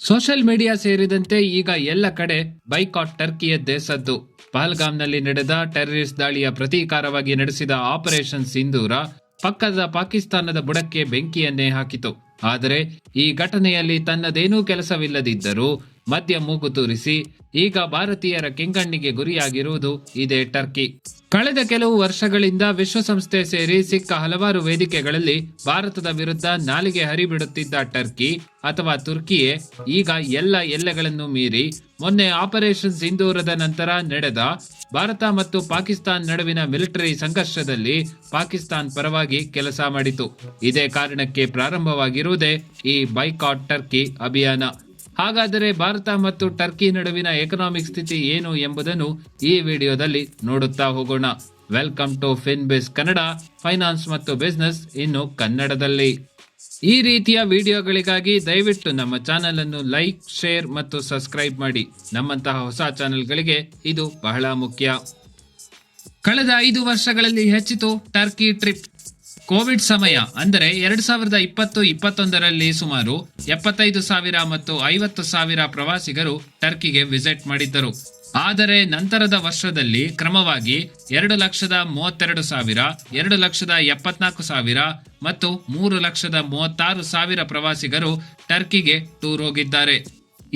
Social media ಸೇರಿದಂತೆ ಈಗ ಎಲ್ಲ ಕಡೆ ಬೈಕಾಟ್ ಟರ್ಕಿಯದ್ದೇ ಸದ್ದು. ಪಹಲ್ಗಾಮ್ನಲ್ಲಿ ನಡೆದ ಟೆರರಿಸ್ಟ್ ದಾಳಿಯ ಪ್ರತೀಕಾರವಾಗಿ ನಡೆಸಿದ ಆಪರೇಷನ್ ಸಿಂಧೂರ ಪಕ್ಕದ ಪಾಕಿಸ್ತಾನದ ಬುಡಕ್ಕೆ ಬೆಂಕಿಯನ್ನೇ ಹಾಕಿತು. ಆದರೆ ಈ ಘಟನೆಯಲ್ಲಿ ತನ್ನದೇನೂ ಕೆಲಸವಿಲ್ಲದಿದ್ದರೂ ಮಧ್ಯ ಮೂಗು ತೂರಿಸಿ ಈಗ ಭಾರತೀಯರ ಕೆಂಗಣ್ಣಿಗೆ ಗುರಿಯಾಗಿರುವುದು ಇದೇ ಟರ್ಕಿ. ಕಳೆದ ಕೆಲವು ವರ್ಷಗಳಿಂದ ವಿಶ್ವಸಂಸ್ಥೆ ಸೇರಿ ಸಿಕ್ಕ ಹಲವಾರು ವೇದಿಕೆಗಳಲ್ಲಿ ಭಾರತದ ವಿರುದ್ಧ ನಾಲಿಗೆ ಹರಿಬಿಡುತ್ತಿದ್ದ ಟರ್ಕಿ ಅಥವಾ ತುರ್ಕಿಯೇ ಈಗ ಎಲ್ಲ ಎಲ್ಲೆಗಳನ್ನು ಮೀರಿ ಮೊನ್ನೆ ಆಪರೇಷನ್ ಸಿಂಧೂರದ ನಂತರ ನಡೆದ ಭಾರತ ಮತ್ತು ಪಾಕಿಸ್ತಾನ್ ನಡುವಿನ ಮಿಲಿಟರಿ ಸಂಘರ್ಷದಲ್ಲಿ ಪಾಕಿಸ್ತಾನ್ ಪರವಾಗಿ ಕೆಲಸ ಮಾಡಿತು. ಇದೇ ಕಾರಣಕ್ಕೆ ಪ್ರಾರಂಭವಾಗಿರುವುದೇ ಈ ಬೈಕಾಟ್ ಟರ್ಕಿ ಅಭಿಯಾನ. ಹಾಗಾದರೆ ಭಾರತ ಮತ್ತು ಟರ್ಕಿ ನಡುವಿನ ಎಕನಾಮಿಕ್ ಸ್ಥಿತಿ ಏನು ಎಂಬುದನ್ನು ಈ ವಿಡಿಯೋದಲ್ಲಿ ನೋಡುತ್ತಾ ಹೋಗೋಣ. ವೆಲ್ಕಮ್ ಟು ಫಿನ್ಬಿಸ್ ಕನ್ನಡ, ಫೈನಾನ್ಸ್ ಮತ್ತು ಬಿಸ್ನೆಸ್ ಇನ್ನು ಕನ್ನಡದಲ್ಲಿ. ಈ ರೀತಿಯ ವಿಡಿಯೋಗಳಿಗಾಗಿ ದಯವಿಟ್ಟು ನಮ್ಮ ಚಾನೆಲ್ ಅನ್ನು ಲೈಕ್, ಶೇರ್ ಮತ್ತು ಸಬ್ಸ್ಕ್ರೈಬ್ ಮಾಡಿ. ನಮ್ಮಂತಹ ಹೊಸ ಚಾನೆಲ್ಗಳಿಗೆ ಇದು ಬಹಳ ಮುಖ್ಯ. ಕಳೆದ 5 ವರ್ಷಗಳಲ್ಲಿ ಹೆಚ್ಚಿತು ಟರ್ಕಿ ಟ್ರಿಪ್. ಕೋವಿಡ್ ಸಮಯ ಅಂದರೆ 2020-21ರಲ್ಲಿ ಸುಮಾರು 75,000 ಮತ್ತು 50,000 ಪ್ರವಾಸಿಗರು ಟರ್ಕಿಗೆ ವಿಸಿಟ್ ಮಾಡಿದ್ದರು. ಆದರೆ ನಂತರದ ವರ್ಷದಲ್ಲಿ ಕ್ರಮವಾಗಿ 2,32,000, 2,74,000 ಮತ್ತು 3,36,000 ಪ್ರವಾಸಿಗರು ಟರ್ಕಿಗೆ ಟೂರ್ ಹೋಗಿದ್ದಾರೆ.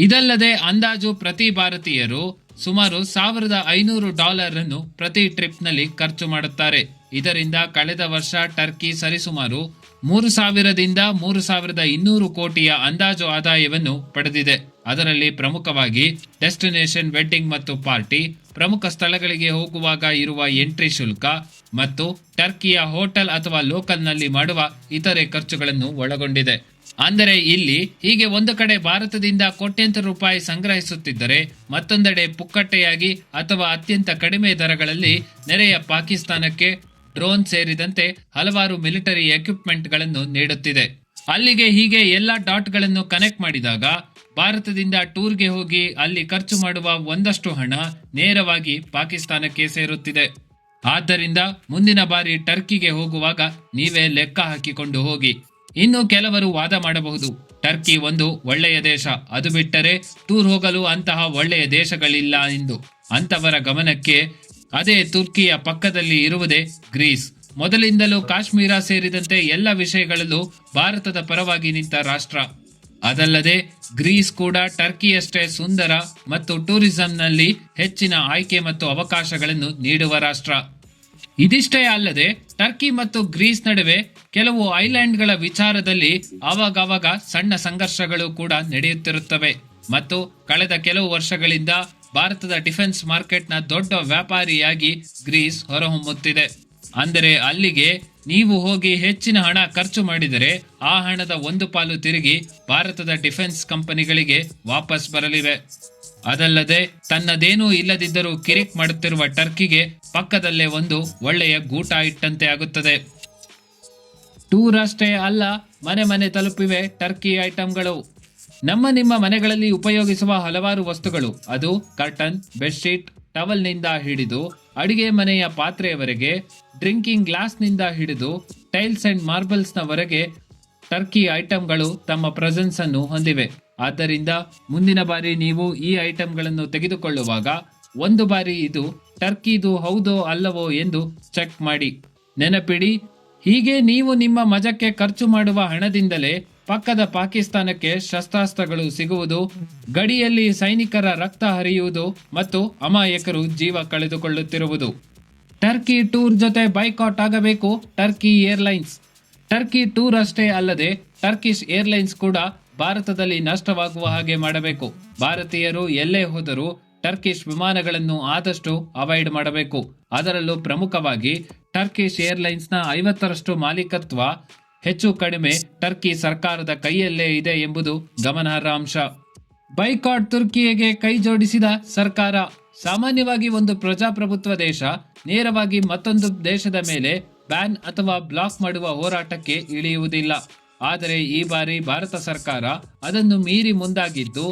ಇದಲ್ಲದೆ ಅಂದಾಜು ಪ್ರತಿ ಭಾರತೀಯರು ಸುಮಾರು $1,500 ಅನ್ನು ಪ್ರತಿ ಟ್ರಿಪ್ನಲ್ಲಿ ಖರ್ಚು ಮಾಡುತ್ತಾರೆ. ಇದರಿಂದ ಕಳೆದ ವರ್ಷ ಟರ್ಕಿ ಸರಿಸುಮಾರು 3,000ದಿಂದ 3,200 ಕೋಟಿಯ ಅಂದಾಜು ಆದಾಯವನ್ನು ಪಡೆದಿದೆ. ಅದರಲ್ಲಿ ಪ್ರಮುಖವಾಗಿ ಡೆಸ್ಟಿನೇಷನ್ ವೆಡ್ಡಿಂಗ್ ಮತ್ತು ಪಾರ್ಟಿ, ಪ್ರಮುಖ ಸ್ಥಳಗಳಿಗೆ ಹೋಗುವಾಗ ಇರುವ ಎಂಟ್ರಿ ಶುಲ್ಕ ಮತ್ತು ಟರ್ಕಿಯ ಹೋಟೆಲ್ ಅಥವಾ ಲೋಕಲ್ನಲ್ಲಿ ಮಾಡುವ ಇತರೆ ಖರ್ಚುಗಳನ್ನು ಒಳಗೊಂಡಿದೆ. ಅಂದರೆ ಇಲ್ಲಿ ಹೀಗೆ ಒಂದು ಕಡೆ ಭಾರತದಿಂದ ಕೋಟ್ಯಂತರ ರೂಪಾಯಿ ಸಂಗ್ರಹಿಸುತ್ತಿದ್ದರೆ ಮತ್ತೊಂದೆಡೆ ಪುಕ್ಕಟ್ಟೆಯಾಗಿ ಅಥವಾ ಅತ್ಯಂತ ಕಡಿಮೆ ದರಗಳಲ್ಲಿ ನೆರೆಯ ಪಾಕಿಸ್ತಾನಕ್ಕೆ ಡ್ರೋನ್ ಸೇರಿದಂತೆ ಹಲವಾರು ಮಿಲಿಟರಿ ಎಕ್ವಿಪ್ಮೆಂಟ್ಗಳನ್ನು ನೀಡುತ್ತಿದೆ. ಅಲ್ಲಿಗೆ ಹೀಗೆ ಎಲ್ಲ ಡಾಟ್ಗಳನ್ನು ಕನೆಕ್ಟ್ ಮಾಡಿದಾಗ ಭಾರತದಿಂದ ಟೂರ್ಗೆ ಹೋಗಿ ಅಲ್ಲಿ ಖರ್ಚು ಮಾಡುವ ಒಂದಷ್ಟು ಹಣ ನೇರವಾಗಿ ಪಾಕಿಸ್ತಾನಕ್ಕೆ ಸೇರುತ್ತಿದೆ. ಆದ್ದರಿಂದ ಮುಂದಿನ ಬಾರಿ ಟರ್ಕಿಗೆ ಹೋಗುವಾಗ ನೀವೇ ಲೆಕ್ಕ ಹಾಕಿಕೊಂಡು ಹೋಗಿ. ಇನ್ನು ಕೆಲವರು ವಾದ ಮಾಡಬಹುದು, ಟರ್ಕಿ ಒಂದು ಒಳ್ಳೆಯ ದೇಶ, ಅದು ಬಿಟ್ಟರೆ ಟೂರ್ ಹೋಗಲು ಅಂತಹ ಒಳ್ಳೆಯ ದೇಶಗಳಿಲ್ಲ ಎಂದು. ಅಂತವರ ಗಮನಕ್ಕೆ ಅದೇ ತುರ್ಕಿಯ ಪಕ್ಕದಲ್ಲಿ ಇರುವುದೇ ಗ್ರೀಸ್. ಮೊದಲಿಂದಲೂ ಕಾಶ್ಮೀರ ಸೇರಿದಂತೆ ಎಲ್ಲ ವಿಷಯಗಳಲ್ಲೂ ಭಾರತದ ಪರವಾಗಿ ನಿಂತ ರಾಷ್ಟ್ರ. ಅದಲ್ಲದೆ ಗ್ರೀಸ್ ಕೂಡ ಟರ್ಕಿಯಷ್ಟೇ ಸುಂದರ ಮತ್ತು ಟೂರಿಸಂನಲ್ಲಿ ಹೆಚ್ಚಿನ ಆಯ್ಕೆ ಮತ್ತು ಅವಕಾಶಗಳನ್ನು ನೀಡುವ ರಾಷ್ಟ್ರ. ಇದಿಷ್ಟೇ ಅಲ್ಲದೆ ಟರ್ಕಿ ಮತ್ತು ಗ್ರೀಸ್ ನಡುವೆ ಕೆಲವು ಐಲ್ಯಾಂಡ್ಗಳ ವಿಚಾರದಲ್ಲಿ ಆವಾಗವಾಗ ಸಣ್ಣ ಸಂಘರ್ಷಗಳು ಕೂಡ ನಡೆಯುತ್ತಿರುತ್ತವೆ. ಮತ್ತು ಕಳೆದ ಕೆಲವು ವರ್ಷಗಳಿಂದ ಭಾರತದ ಡಿಫೆನ್ಸ್ ಮಾರ್ಕೆಟ್ನ ದೊಡ್ಡ ವ್ಯಾಪಾರಿಯಾಗಿ ಗ್ರೀಸ್ ಹೊರಹೊಮ್ಮುತ್ತಿದೆ. ಅಂದರೆ ಅಲ್ಲಿಗೆ ನೀವು ಹೋಗಿ ಹೆಚ್ಚಿನ ಹಣ ಖರ್ಚು ಮಾಡಿದರೆ ಆ ಹಣದ ಒಂದು ಪಾಲು ತಿರುಗಿ ಭಾರತದ ಡಿಫೆನ್ಸ್ ಕಂಪನಿಗಳಿಗೆ ವಾಪಸ್ ಬರಲಿವೆ. ಅದಲ್ಲದೆ ತನ್ನದೇನೂ ಇಲ್ಲದಿದ್ದರೂ ಕಿರಿಕ್ ಮಾಡುತ್ತಿರುವ ಟರ್ಕಿಗೆ ಪಕ್ಕದಲ್ಲೇ ಒಂದು ಒಳ್ಳೆಯ ಗೂಟ ಇಟ್ಟಂತೆ ಆಗುತ್ತದೆ. ಟೂರ್ ಅಷ್ಟೇ ಅಲ್ಲ, ಮನೆ ಮನೆ ತಲುಪಿವೆ ಟರ್ಕಿ ಐಟಂಗಳು. ನಿಮ್ಮ ಮನೆಗಳಲ್ಲಿ ಉಪಯೋಗಿಸುವ ಹಲವಾರು ವಸ್ತುಗಳು, ಅದು ಕರ್ಟನ್, ಬೆಡ್ಶೀಟ್, ಟವಲ್ನಿಂದ ಹಿಡಿದು ಅಡಿಗೆ ಮನೆಯ ಪಾತ್ರೆಯವರೆಗೆ, ಡ್ರಿಂಕಿಂಗ್ ಗ್ಲಾಸ್ನಿಂದ ಹಿಡಿದು ಟೈಲ್ಸ್ ಅಂಡ್ ಮಾರ್ಬಲ್ಸ್ನವರೆಗೆ ಟರ್ಕಿ ಐಟಂಗಳು ತಮ್ಮ ಪ್ರೆಸೆನ್ಸ್ ಅನ್ನು ಹೊಂದಿವೆ. ಆದ್ದರಿಂದ ಮುಂದಿನ ಬಾರಿ ನೀವು ಈ ಐಟಂಗಳನ್ನು ತೆಗೆದುಕೊಳ್ಳುವಾಗ ಒಂದು ಬಾರಿ ಇದು ಟರ್ಕಿದು ಹೌದೋ ಅಲ್ಲವೋ ಎಂದು ಚೆಕ್ ಮಾಡಿ. ನೆನಪಿಡಿ, ಹೀಗೆ ನೀವು ನಿಮ್ಮ ಮಜಕ್ಕೆ ಖರ್ಚು ಮಾಡುವ ಹಣದಿಂದಲೇ ಪಕ್ಕದ ಪಾಕಿಸ್ತಾನಕ್ಕೆ ಶಸ್ತ್ರಾಸ್ತ್ರಗಳು ಸಿಗುವುದು, ಗಡಿಯಲ್ಲಿ ಸೈನಿಕರ ರಕ್ತ ಹರಿಯುವುದು ಮತ್ತು ಅಮಾಯಕರು ಜೀವ ಕಳೆದುಕೊಳ್ಳುತ್ತಿರುವುದು. ಟರ್ಕಿ ಟೂರ್ ಜೊತೆ ಬೈಕಾಟ್ ಆಗಬೇಕು ಟರ್ಕಿ ಏರ್ಲೈನ್ಸ್. ಟರ್ಕಿ ಟೂರ್ ಅಷ್ಟೇ ಅಲ್ಲದೆ ಟರ್ಕಿಶ್ ಏರ್ಲೈನ್ಸ್ ಕೂಡ ಭಾರತದಲ್ಲಿ ನಷ್ಟವಾಗುವ ಹಾಗೆ ಮಾಡಬೇಕು. ಭಾರತೀಯರು ಎಲ್ಲೇ ಹೋದರೂ ಟರ್ಕಿಶ್ ವಿಮಾನಗಳನ್ನು ಆದಷ್ಟು ಅವಾಯ್ಡ್ ಮಾಡಬೇಕು. ಅದರಲ್ಲೂ ಪ್ರಮುಖವಾಗಿ ಟರ್ಕಿಶ್ ಏರ್ಲೈನ್ಸ್ನ 50ರಷ್ಟು ಮಾಲೀಕತ್ವ ಹೆಚ್ಚು ಕಡಿಮೆ ಟರ್ಕಿ ಸರ್ಕಾರದ ಕೈಯಲ್ಲೇ ಇದೆ ಎಂಬುದು ಗಮನಾರ್ಹ ಅಂಶ. ಬೈಕಾಟ್ ತುರ್ಕಿಗೆ ಕೈ ಜೋಡಿಸಿದ ಸರ್ಕಾರ. ಸಾಮಾನ್ಯವಾಗಿ ಒಂದು ಪ್ರಜಾಪ್ರಭುತ್ವ ದೇಶ ನೇರವಾಗಿ ಮತ್ತೊಂದು ದೇಶದ ಮೇಲೆ ಬ್ಯಾನ್ ಅಥವಾ ಬ್ಲಾಕ್ ಮಾಡುವ ಹೋರಾಟಕ್ಕೆ ಇಳಿಯುವುದಿಲ್ಲ. ಆದರೆ ಈ ಬಾರಿ ಭಾರತ ಸರ್ಕಾರ ಅದನ್ನು ಮೀರಿ ಮುಂದಾಗಿದ್ದು,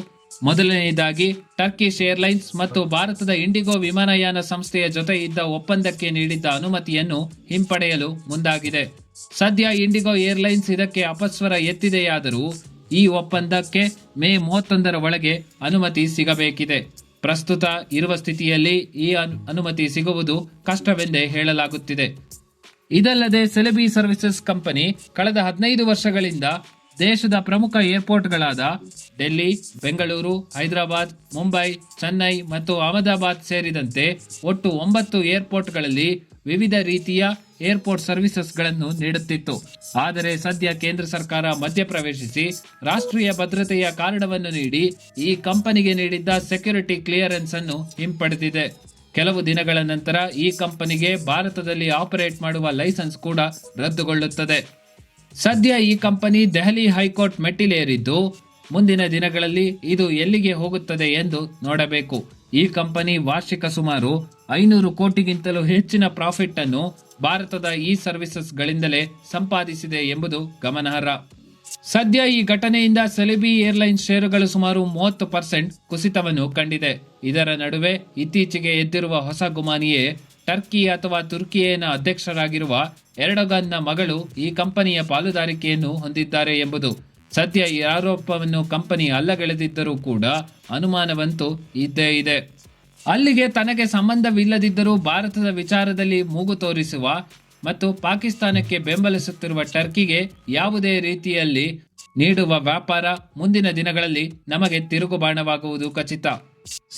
ಮೊದಲನೆಯದಾಗಿ ಟರ್ಕಿಶ್ ಏರ್ಲೈನ್ಸ್ ಮತ್ತು ಭಾರತದ ಇಂಡಿಗೋ ವಿಮಾನಯಾನ ಸಂಸ್ಥೆಯ ಜೊತೆ ಇದ್ದ ಒಪ್ಪಂದಕ್ಕೆ ನೀಡಿದ್ದ ಅನುಮತಿಯನ್ನು ಹಿಂಪಡೆಯಲು ಮುಂದಾಗಿದೆ. ಸದ್ಯ ಇಂಡಿಗೋ ಏರ್ಲೈನ್ಸ್ ಇದಕ್ಕೆ ಅಪಸ್ವರ ಎತ್ತಿದೆಯಾದರೂ ಈ ಒಪ್ಪಂದಕ್ಕೆ ಮೇ 31ರ ಒಳಗೆ ಅನುಮತಿ ಸಿಗಬೇಕಿದೆ. ಪ್ರಸ್ತುತ ಇರುವ ಸ್ಥಿತಿಯಲ್ಲಿ ಈ ಅನುಮತಿ ಸಿಗುವುದು ಕಷ್ಟವೆಂದೇ ಹೇಳಲಾಗುತ್ತಿದೆ. ಇದಲ್ಲದೆ ಸೆಲೆಬಿ ಸರ್ವಿಸಸ್ ಕಂಪನಿ ಕಳೆದ 15 ವರ್ಷಗಳಿಂದ ದೇಶದ ಪ್ರಮುಖ ಏರ್ಪೋರ್ಟ್ಗಳಾದ ಡೆಲ್ಲಿ, ಬೆಂಗಳೂರು, ಹೈದರಾಬಾದ್, ಮುಂಬೈ, ಚೆನ್ನೈ ಮತ್ತು ಅಹಮದಾಬಾದ್ ಸೇರಿದಂತೆ ಒಟ್ಟು 9 ಏರ್ಪೋರ್ಟ್ಗಳಲ್ಲಿ ವಿವಿಧ ರೀತಿಯ ಏರ್ಪೋರ್ಟ್ ಸರ್ವಿಸಸ್ಗಳನ್ನು ನೀಡುತ್ತಿತ್ತು. ಆದರೆ ಸದ್ಯ ಕೇಂದ್ರ ಸರ್ಕಾರ ಮಧ್ಯಪ್ರವೇಶಿಸಿ ರಾಷ್ಟ್ರೀಯ ಭದ್ರತೆಯ ಕಾರಣವನ್ನು ನೀಡಿ ಈ ಕಂಪನಿಗೆ ನೀಡಿದ್ದ ಸೆಕ್ಯೂರಿಟಿ ಕ್ಲಿಯರೆನ್ಸ್ ಅನ್ನು ಹಿಂಪಡೆದಿದೆ. ಕೆಲವು ದಿನಗಳ ನಂತರ ಈ ಕಂಪನಿಗೆ ಭಾರತದಲ್ಲಿ ಆಪರೇಟ್ ಮಾಡುವ ಲೈಸೆನ್ಸ್ ಕೂಡ ರದ್ದುಗೊಳ್ಳುತ್ತದೆ. ಸದ್ಯ ಈ ಕಂಪನಿ ದೆಹಲಿ ಹೈಕೋರ್ಟ್ ಮೆಟ್ಟಿಲೇರಿದ್ದು ಮುಂದಿನ ದಿನಗಳಲ್ಲಿ ಇದು ಎಲ್ಲಿಗೆ ಹೋಗುತ್ತದೆ ಎಂದು ನೋಡಬೇಕು. ಈ ಕಂಪನಿ ವಾರ್ಷಿಕ ಸುಮಾರು 500 ಕೋಟಿಗಿಂತಲೂ ಹೆಚ್ಚಿನ ಪ್ರಾಫಿಟ್ ಅನ್ನು ಭಾರತದ ಈ ಸರ್ವಿಸಸ್ಗಳಿಂದಲೇ ಸಂಪಾದಿಸಿದೆ ಎಂಬುದು ಗಮನಾರ್ಹ. ಸದ್ಯ ಈ ಘಟನೆಯಿಂದ ಸೆಲೆಬಿ ಏರ್ಲೈನ್ಸ್ ಷೇರುಗಳು ಸುಮಾರು 30% ಕುಸಿತವನ್ನು ಕಂಡಿದೆ. ಇದರ ನಡುವೆ ಇತ್ತೀಚೆಗೆ ಎದ್ದಿರುವ ಹೊಸ ಗುಮಾನಿಯೇ ಟರ್ಕಿ ಅಥವಾ ತುರ್ಕಿಯೇನ ಅಧ್ಯಕ್ಷರಾಗಿರುವ ಎರ್ಡೋಗನ್ನ ಮಗಳು ಈ ಕಂಪನಿಯ ಪಾಲುದಾರಿಕೆಯನ್ನು ಹೊಂದಿದ್ದಾರೆ ಎಂಬುದು. ಸದ್ಯ ಈ ಆರೋಪವನ್ನು ಕಂಪನಿ ಅಲ್ಲಗಳೆದಿದ್ದರೂ ಕೂಡ ಅನುಮಾನವಂತೂ ಇದ್ದೇ ಇದೆ. ಅಲ್ಲಿಗೆ ತನಗೆ ಸಂಬಂಧವಿಲ್ಲದಿದ್ದರೂ ಭಾರತದ ವಿಚಾರದಲ್ಲಿ ಮೂಗು ತೋರಿಸುವ ಮತ್ತು ಪಾಕಿಸ್ತಾನಕ್ಕೆ ಬೆಂಬಲಿಸುತ್ತಿರುವ ಟರ್ಕಿಗೆ ಯಾವುದೇ ರೀತಿಯಲ್ಲಿ ನೀಡುವ ವ್ಯಾಪಾರ ಮುಂದಿನ ದಿನಗಳಲ್ಲಿ ನಮಗೆ ತಿರುಗುಬಾಣವಾಗುವುದು ಖಚಿತ.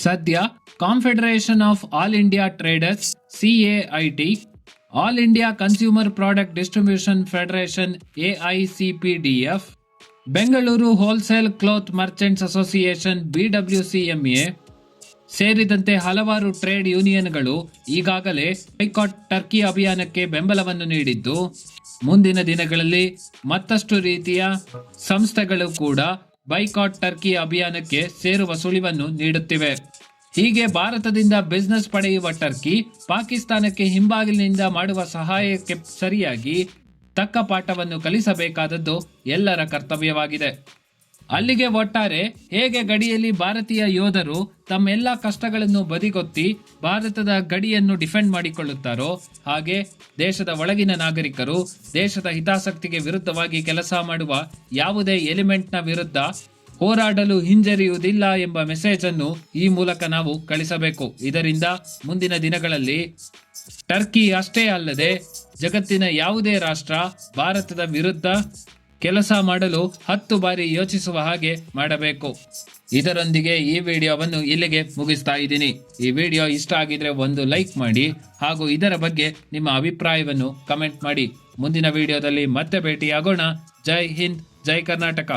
ಸದ್ಯ confederation of all India traders CAIT, all India consumer product distribution federation AICPDF, Bengaluru wholesale cloth merchants association BWCMA ಸೇರಿದಂತೆ ಹಲವಾರು ಟ್ರೇಡ್ ಯೂನಿಯನ್ಗಳು ಈಗಾಗಲೇ ಬೈಕಾಟ್ ಟರ್ಕಿ ಅಭಿಯಾನಕ್ಕೆ ಬೆಂಬಲವನ್ನು ನೀಡಿದ್ದು, ಮುಂದಿನ ದಿನಗಳಲ್ಲಿ ಮತ್ತಷ್ಟು ರೀತಿಯ ಸಂಸ್ಥೆಗಳು ಕೂಡ ಬೈಕಾಟ್ ಟರ್ಕಿ ಅಭಿಯಾನಕ್ಕೆ ಸೇರುವ ಸುಳಿವನ್ನು ನೀಡುತ್ತಿವೆ. ಹೀಗೆ ಭಾರತದಿಂದ ಬಿಸಿನೆಸ್ ಪಡೆಯುವ ಟರ್ಕಿ ಪಾಕಿಸ್ತಾನಕ್ಕೆ ಹಿಂಬಾಗಿಲಿನಿಂದ ಮಾಡುವ ಸಹಾಯಕ್ಕೆ ಸರಿಯಾಗಿ ತಕ್ಕ ಪಾಠವನ್ನು ಕಲಿಸಬೇಕಾದದ್ದು ಎಲ್ಲರ ಕರ್ತವ್ಯವಾಗಿದೆ. ಅಲ್ಲಿಗೆ ಒಟ್ಟಾರೆ ಹೇಗೆ ಗಡಿಯಲ್ಲಿ ಭಾರತೀಯ ಯೋಧರು ತಮ್ಮೆಲ್ಲ ಕಷ್ಟಗಳನ್ನು ಬದಿಗೊತ್ತಿ ಭಾರತದ ಗಡಿಯನ್ನು ಡಿಫೆಂಡ್ ಮಾಡಿಕೊಳ್ಳುತ್ತಾರೋ, ಹಾಗೆ ದೇಶದ ಒಳಗಿನ ನಾಗರಿಕರು ದೇಶದ ಹಿತಾಸಕ್ತಿಗೆ ವಿರುದ್ಧವಾಗಿ ಕೆಲಸ ಮಾಡುವ ಯಾವುದೇ ಎಲಿಮೆಂಟ್ನ ವಿರುದ್ಧ ಹೋರಾಡಲು ಹಿಂಜರಿಯುವುದಿಲ್ಲ ಎಂಬ ಮೆಸೇಜ್ ಅನ್ನು ಈ ಮೂಲಕ ನಾವು ಕಳಿಸಬೇಕು. ಇದರಿಂದ ಮುಂದಿನ ದಿನಗಳಲ್ಲಿ ಟರ್ಕಿ ಅಷ್ಟೇ ಅಲ್ಲದೆ ಜಗತ್ತಿನ ಯಾವುದೇ ರಾಷ್ಟ್ರ ಭಾರತದ ವಿರುದ್ಧ ಕೆಲಸ ಮಾಡಲು 10 ಬಾರಿ ಯೋಚಿಸುವ ಹಾಗೆ ಮಾಡಬೇಕು. ಇದರೊಂದಿಗೆ ಈ ವಿಡಿಯೋವನ್ನು ಇಲ್ಲಿಗೆ ಮುಗಿಸ್ತಾ ಇದ್ದೀನಿ. ಈ ವಿಡಿಯೋ ಇಷ್ಟ ಆಗಿದ್ರೆ ಒಂದು ಲೈಕ್ ಮಾಡಿ ಹಾಗೂ ಇದರ ಬಗ್ಗೆ ನಿಮ್ಮ ಅಭಿಪ್ರಾಯವನ್ನು ಕಮೆಂಟ್ ಮಾಡಿ. ಮುಂದಿನ ವಿಡಿಯೋದಲ್ಲಿ ಮತ್ತೆ ಭೇಟಿಯಾಗೋಣ. ಜೈ ಹಿಂದ್, ಜೈ ಕರ್ನಾಟಕ.